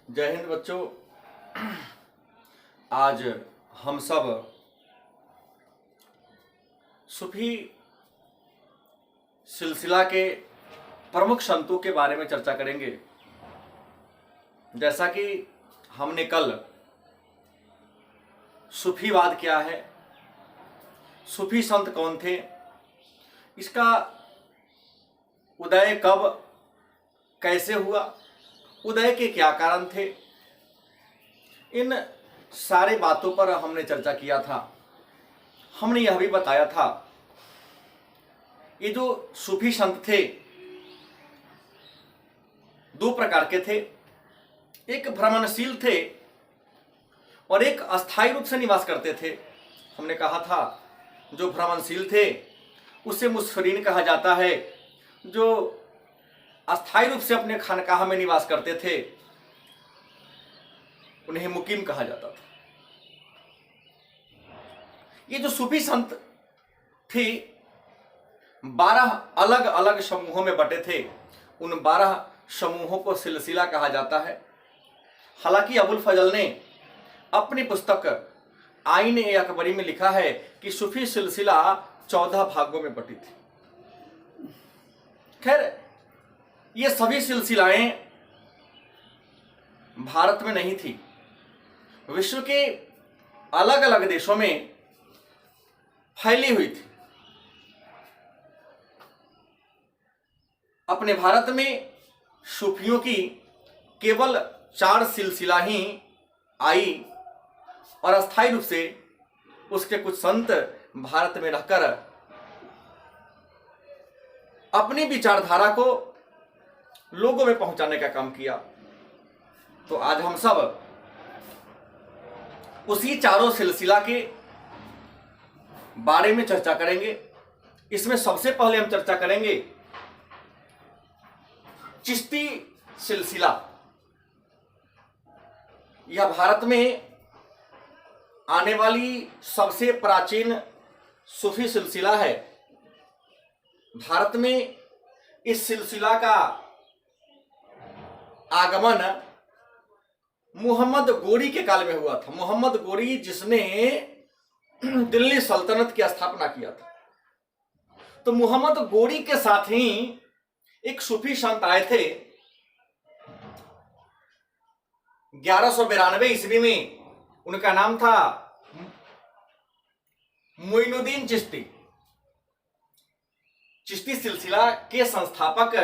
जय हिंद बच्चों। आज हम सब सूफी सिलसिला के प्रमुख संतों के बारे में चर्चा करेंगे। जैसा कि हमने कल सूफीवाद क्या है, सूफी संत कौन थे, इसका उदय कब कैसे हुआ, उदय के क्या कारण थे, इन सारे बातों पर हमने चर्चा किया था। हमने यह भी बताया था ये जो सूफी संत थे दो प्रकार के थे, एक भ्रमणशील थे और एक अस्थायी रूप से निवास करते थे। हमने कहा था जो भ्रमणशील थे उसे मुस्फरीन कहा जाता है, जो अस्थायी रूप से अपने खानकाह में निवास करते थे उन्हें मुकीम कहा जाता था। ये जो सूफी संत थे 12 अलग अलग समूहों में बटे थे। उन 12 समूहों को सिलसिला कहा जाता है। हालांकि अबुल फजल ने अपनी पुस्तक आईन ए अकबरी में लिखा है कि सूफी सिलसिला 14 भागों में बटी थी। खैर, ये सभी सिलसिलाएं भारत में नहीं थी, विश्व के अलग अलग देशों में फैली हुई थी। अपने भारत में सूफियों की केवल 4 सिलसिला ही आई और अस्थायी रूप से उसके कुछ संत भारत में रहकर अपनी विचारधारा को लोगों में पहुंचाने का काम किया। तो आज हम सब उसी चारों सिलसिला के बारे में चर्चा करेंगे। इसमें सबसे पहले हम चर्चा करेंगे चिश्ती सिलसिला। यह भारत में आने वाली सबसे प्राचीन सूफी सिलसिला है। भारत में इस सिलसिला का आगमन मोहम्मद गोरी के काल में हुआ था। मोहम्मद गोरी जिसने दिल्ली सल्तनत की स्थापना किया था। तो मोहम्मद गोरी के साथ ही एक सूफी संत आए थे 1192 ईस्वी में। उनका नाम था मोइनुद्दीन चिश्ती। चिश्ती सिलसिला के संस्थापक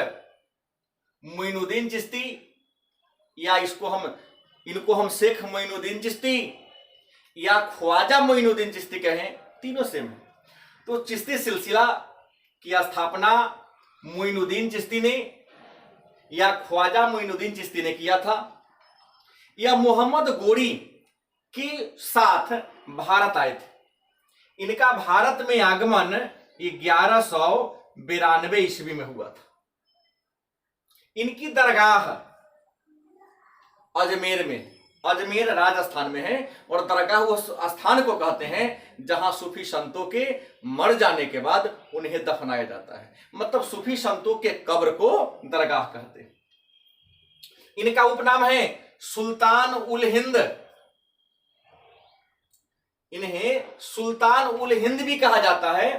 मोइनुद्दीन चिश्ती, या इनको हम शेख मोइनुद्दीन चिश्ती या ख्वाजा मोइनुद्दीन चिश्ती कहें, तीनों सेम है। तो चिश्ती सिलसिला की स्थापना मोइनुद्दीन चिश्ती ने या ख्वाजा मोइनुद्दीन चिश्ती ने किया था। यह मोहम्मद गोरी के साथ भारत आए थे। इनका भारत में आगमन 1192 ईस्वी में हुआ था। इनकी दरगाह अजमेर में, अजमेर राजस्थान में है, और दरगाह उस स्थान को कहते हैं जहां सूफी संतों के मर जाने के बाद उन्हें दफनाया जाता है। मतलब सूफी संतों के कब्र को दरगाह कहते हैं। इनका उपनाम है सुल्तान उल हिंद। इन्हें सुल्तान उल हिंद भी कहा जाता है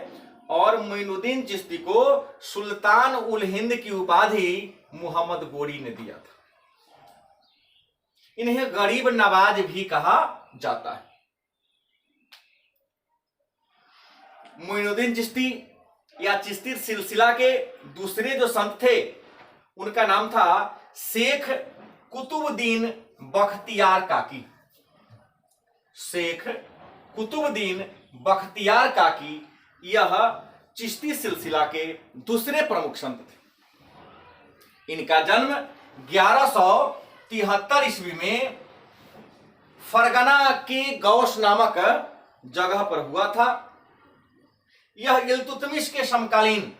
और मोइनुद्दीन चिश्ती को सुल्तान उल हिंद की उपाधि मोहम्मद गोरी ने दिया था। इन्हें गरीब नवाज भी कहा जाता है। मोइनुद्दीन चिश्ती या चिश्ती सिलसिला के दूसरे जो संत थे उनका नाम था शेख कुतुबुद्दीन बख्तियार काकी। शेख कुतुबुद्दीन बख्तियार काकी यह चिश्ती सिलसिला के दूसरे प्रमुख संत थे। इनका जन्म 1173 ईस्वी में फरगना के गौश नामक जगह पर हुआ था। यह इल्तुतमिश के समकालीन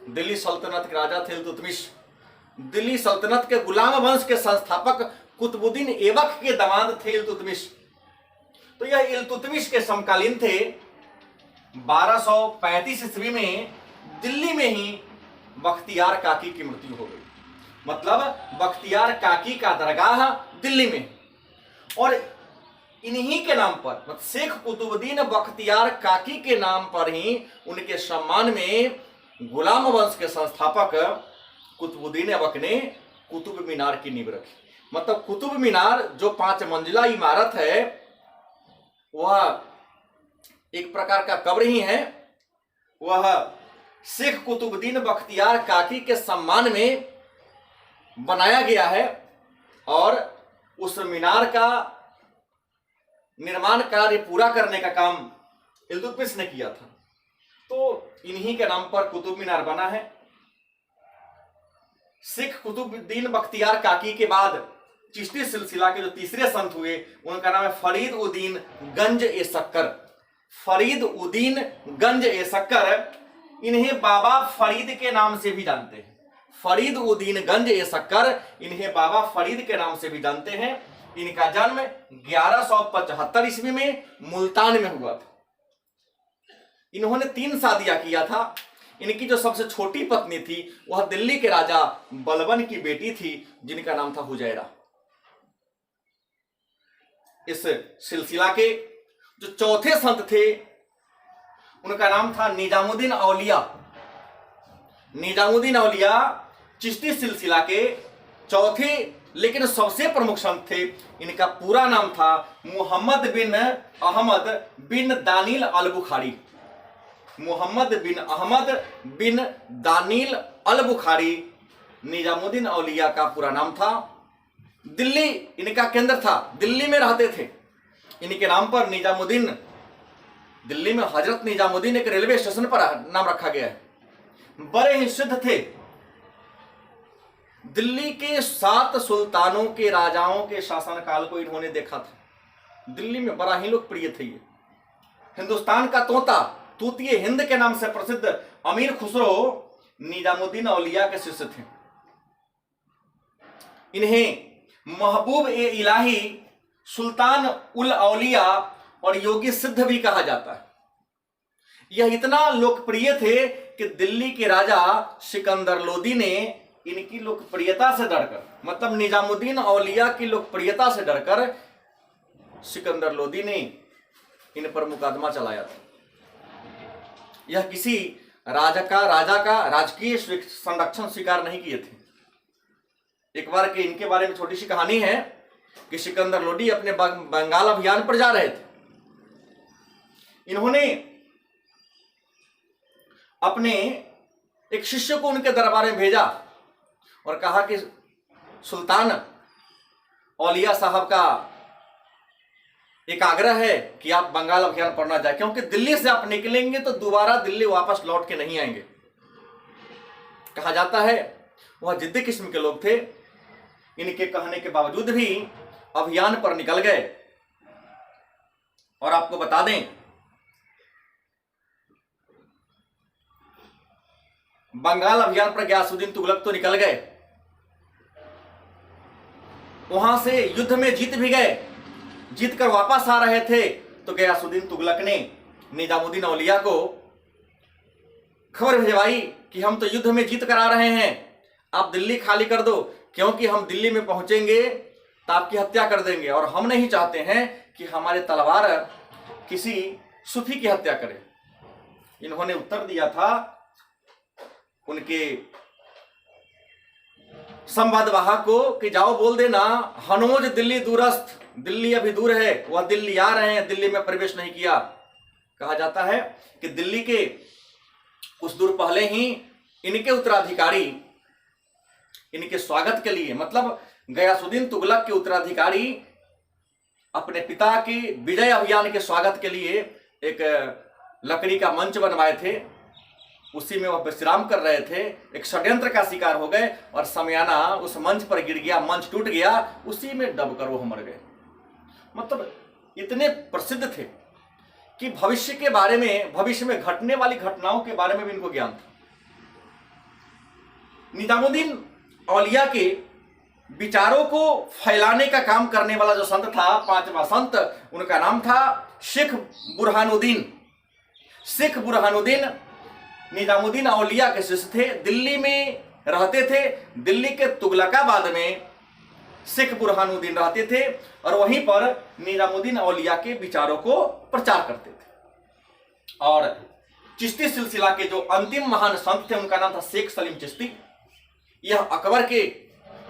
दिल्ली सल्तनत के राजा थे। इल्तुतमिश दिल्ली सल्तनत के गुलाम वंश के संस्थापक कुतुबुद्दीन ऐबक के दामाद थे इल्तुतमिश। तो यह इल्तुतमिश के समकालीन थे। 1235 ईस्वी में दिल्ली में ही बख्तियार काकी की मृत्यु हो गई। मतलब बख्तियार काकी का दरगाह दिल्ली में। और इन्हीं के नाम पर, मतलब शेख कुतुबुद्दीन बख्तियार काकी के नाम पर ही उनके सम्मान में गुलाम वंश के संस्थापक कुतुबुद्दीन ऐबक ने कुतुब मीनार की नींव रखी। मतलब कुतुब मीनार जो 5 मंजिला इमारत है, वह एक प्रकार का कब्र ही है। वह शेख कुतुबुद्दीन बख्तियार काकी के सम्मान में बनाया गया है और उस मीनार का निर्माण कार्य पूरा करने का काम इल्तुतमिश ने किया था। तो इन्हीं के नाम पर कुतुब मीनार बना है। शेख कुतुबुद्दीन बख्तियार काकी के बाद चिश्ती सिलसिला के जो तीसरे संत हुए, उनका नाम है फरीद उद्दीन गंज ए शक्कर। फरीद उद्दीन गंज ए शक्कर, इन्हें बाबा फरीद के नाम से भी जानते हैं। फरीद उद्दीन गंज ए शक्कर, इन्हें बाबा फरीद के नाम से भी जानते हैं। इनका जन्म 1175 ईस्वी में मुल्तान में हुआ था। इन्होंने 3 शादियां किया था। इनकी जो सबसे छोटी पत्नी थी वह दिल्ली के राजा बलबन की बेटी थी, जिनका नाम था हुजैरा। इस सिलसिला के जो चौथे संत थे उनका नाम था निजामुद्दीन औलिया। निजामुद्दीन औलिया चिश्ती सिलसिला के चौथे लेकिन सबसे प्रमुख संत थे। इनका पूरा नाम था मोहम्मद बिन अहमद बिन दानिल अल बुखारी। मोहम्मद बिन अहमद बिन दानिल अल बुखारी निजामुद्दीन औलिया का पूरा नाम था। दिल्ली इनका केंद्र था, दिल्ली में रहते थे। इनके नाम पर निजामुद्दीन, दिल्ली में हजरत निजामुद्दीन एक रेलवे स्टेशन पर नाम रखा गया है। बड़े ही सिद्ध थे। दिल्ली के 7 सुल्तानों के राजाओं के शासनकाल को इन्होंने देखा था। दिल्ली में बड़ा ही लोकप्रिय थे ये। हिंदुस्तान का तोता, तूतिए हिंद के नाम से प्रसिद्ध अमीर खुसरो निजामुद्दीन औलिया के शिष्य थे। इन्हें महबूब ए इलाही, सुल्तान उल औलिया और योगी सिद्ध भी कहा जाता है। यह इतना लोकप्रिय थे कि दिल्ली के राजा सिकंदर लोदी ने इनकी लोकप्रियता से डरकर, मतलब निजामुद्दीन औलिया की लोकप्रियता से डरकर सिकंदर लोदी ने इन पर मुकदमा चलाया था। यह किसी राजा का राजकीय संरक्षण स्वीकार नहीं किए थे। एक बार के इनके बारे में छोटी सी कहानी है कि सिकंदर लोदी अपने बंगाल अभियान पर जा रहे थे। इन्होंने अपने एक शिष्य को उनके दरबार में भेजा और कहा कि सुल्तान औलिया साहब का एक आग्रह है कि आप बंगाल अभियान पर ना जाए, क्योंकि दिल्ली से आप निकलेंगे तो दोबारा दिल्ली वापस लौट के नहीं आएंगे। कहा जाता है वह जिद्दी किस्म के लोग थे। इनके कहने के बावजूद भी अभियान पर निकल गए। और आपको बता दें, बंगाल अभियान पर गयासुद्दीन तुगलक तो निकल गए, वहां से युद्ध में जीत भी गए। जीत कर वापस आ रहे थे तो गयासुद्दीन तुगलक ने निजामुद्दीन औलिया को खबर भिजवाई कि हम तो युद्ध में जीत कर आ रहे हैं, आप दिल्ली खाली कर दो, क्योंकि हम दिल्ली में पहुंचेंगे तो आपकी हत्या कर देंगे और हम नहीं चाहते हैं कि हमारे तलवार किसी सूफी की हत्या करे। इन्होंने उत्तर दिया था उनके संवादवाहक को कि जाओ बोल देना हनोज दिल्ली दूरस्थ, दिल्ली अभी दूर है, वह दिल्ली आ रहे हैं, दिल्ली में प्रवेश नहीं किया। कहा जाता है कि दिल्ली के कुछ दूर पहले ही इनके उत्तराधिकारी इनके स्वागत के लिए, मतलब गयासुद्दीन तुगलक के उत्तराधिकारी अपने पिता के विजय अभियान के स्वागत के लिए एक लकड़ी का मंच बनवाए थे। उसी में वह विश्राम कर रहे थे। एक षड्यंत्र का शिकार हो गए और समयाना उस मंच पर गिर गया, मंच टूट गया, उसी में दबकर वो मर गए। मतलब इतने प्रसिद्ध थे कि भविष्य के बारे में, भविष्य में घटने वाली घटनाओं के बारे में भी इनको ज्ञान था। निजामुद्दीन औलिया के विचारों को फैलाने का काम करने वाला जो संत था, 5वां संत, उनका नाम था शेख बुरहानुद्दीन। शेख बुरहानुद्दीन निजामुद्दीन औलिया के शिष्य थे। दिल्ली में रहते थे। दिल्ली के तुगलकाबाद में शेख बुरहानुद्दीन रहते थे और वहीं पर निजामुद्दीन औलिया के विचारों को प्रचार करते थे। और चिश्ती सिलसिला के जो अंतिम महान संत थे उनका नाम था शेख सलीम चिश्ती। यह अकबर के,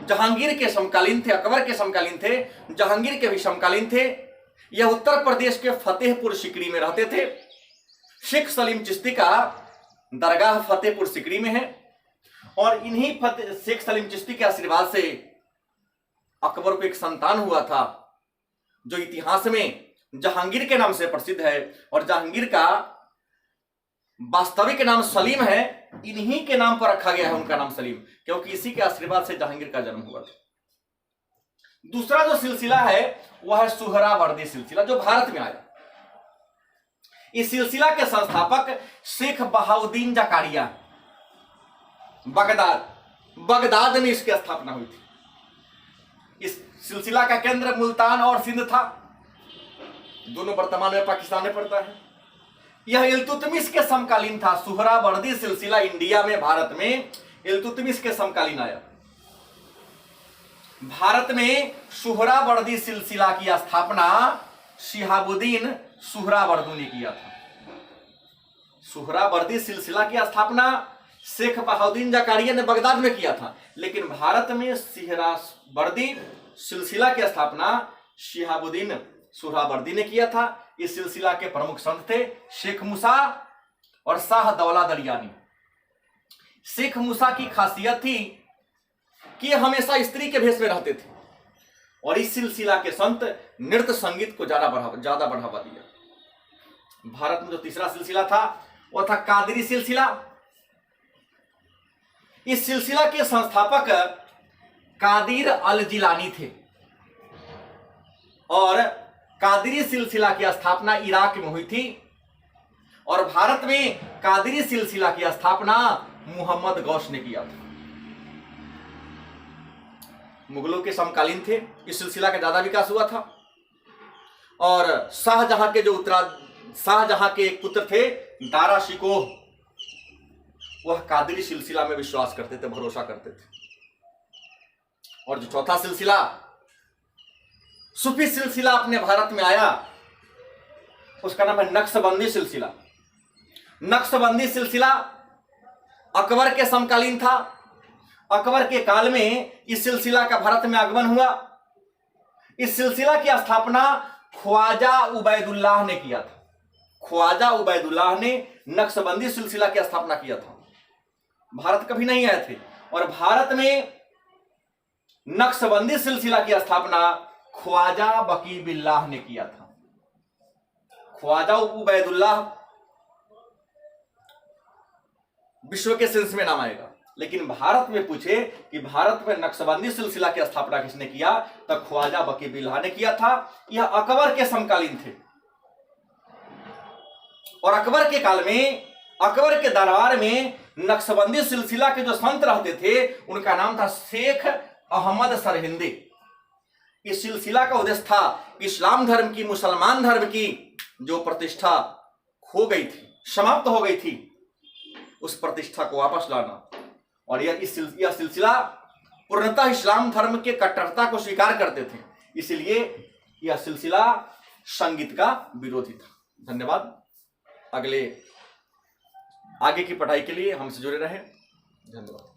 जहांगीर के समकालीन थे, अकबर के समकालीन थे, जहांगीर के भी समकालीन थे। यह उत्तर प्रदेश के फतेहपुर सिकरी में रहते थे। शेख सलीम चिश्ती का दरगाह फतेहपुर सिकरी में है और इन्हीं शेख सलीम चिश्ती के आशीर्वाद से अकबर को एक संतान हुआ था जो इतिहास में जहांगीर के नाम से प्रसिद्ध है। और जहांगीर का वास्तविक नाम सलीम है, इन्हीं के नाम पर रखा गया है उनका नाम सलीम, क्योंकि इसी के आशीर्वाद से जहांगीर का जन्म हुआ था। दूसरा जो सिलसिला है वह है सुहरावर्दी सिलसिला, जो भारत में आया। इस सिलसिला के संस्थापक शेख बहाउद्दीन जकारिया, बगदाद में इसकी स्थापना हुई थी। इस सिलसिला का केंद्र मुल्तान और सिंध था, दोनों वर्तमान में पाकिस्तान में पड़ता है। यह इल्तुतमिश के समकालीन था। सुहरावर्दी सिलसिला इंडिया में, भारत में इल्तुतमिश के समकालीन आया। भारत में सुहरावर्दी सिलसिला की स्थापना शिहाबुद्दीन सुहरावर्दी ने किया था। सुहरावर्दी सिलसिला की स्थापना शेख बहाउद्दीन जकारिया ने बगदाद में किया था, लेकिन भारत में सुहरावर्दी सिलसिला की स्थापना शिहाबुद्दीन सुहरावर्दी ने किया था। इस सिलसिला के प्रमुख संत थे शेख मूसा और शाह दौला दरियानी। शेख मूसा की खासियत थी कि हमेशा स्त्री के भेष में रहते थे और इस सिलसिला के संत नृत्य संगीत को ज्यादा बढ़ावा दिया। भारत में जो तीसरा सिलसिला था वह था कादरी सिलसिला। इस सिलसिला के संस्थापक कादिर अल जिलानी थे और कादरी सिलसिला की स्थापना इराक में हुई थी और भारत में कादरी सिलसिला की स्थापना मोहम्मद गौस ने किया था। मुगलों के समकालीन थे, इस सिलसिला का ज्यादा विकास हुआ था और शाहजहां के एक पुत्र थे दारा शिकोह, वह कादरी सिलसिला में विश्वास करते थे, भरोसा करते थे। और जो चौथा सिलसिला सूफी सिलसिला अपने भारत में आया उसका नाम है नक्शबंदी सिलसिला। नक्शबंदी सिलसिला अकबर के समकालीन था। अकबर के काल में इस सिलसिला का भारत में आगमन हुआ। इस सिलसिला की स्थापना ख्वाजा उबैदुल्लाह ने किया था। ख्वाजा उबैदुल्लाह ने नक्शबंदी सिलसिला की स्थापना किया था। भारत कभी नहीं आए थे और भारत में नक्शबंदी सिलसिला की स्थापना ख्वाजा बकी बिल्लाह ने किया था। ख्वाजा उबैदुल्लाह विश्व के सेंस में नाम आएगा, लेकिन भारत में पूछे कि भारत में नक्शबंदी सिलसिला की स्थापना किसने किया, तो ख्वाजा बकी बिल्लाह ने किया था। यह अकबर के समकालीन थे और अकबर के काल में, अकबर के दरबार में नक्शबंदी सिलसिला के जो संत रहते थे उनका नाम था शेख अहमद सरहिंदी। इस सिलसिला का उद्देश्य था इस्लाम धर्म की, मुसलमान धर्म की जो प्रतिष्ठा खो गई थी, समाप्त हो गई थी, उस प्रतिष्ठा को वापस लाना। और यह सिलसिला पूर्णतः इस्लाम धर्म के कट्टरता को स्वीकार करते थे, इसलिए यह सिलसिला संगीत का विरोधी था। धन्यवाद। आगे की पढ़ाई के लिए हमसे जुड़े रहें। धन्यवाद।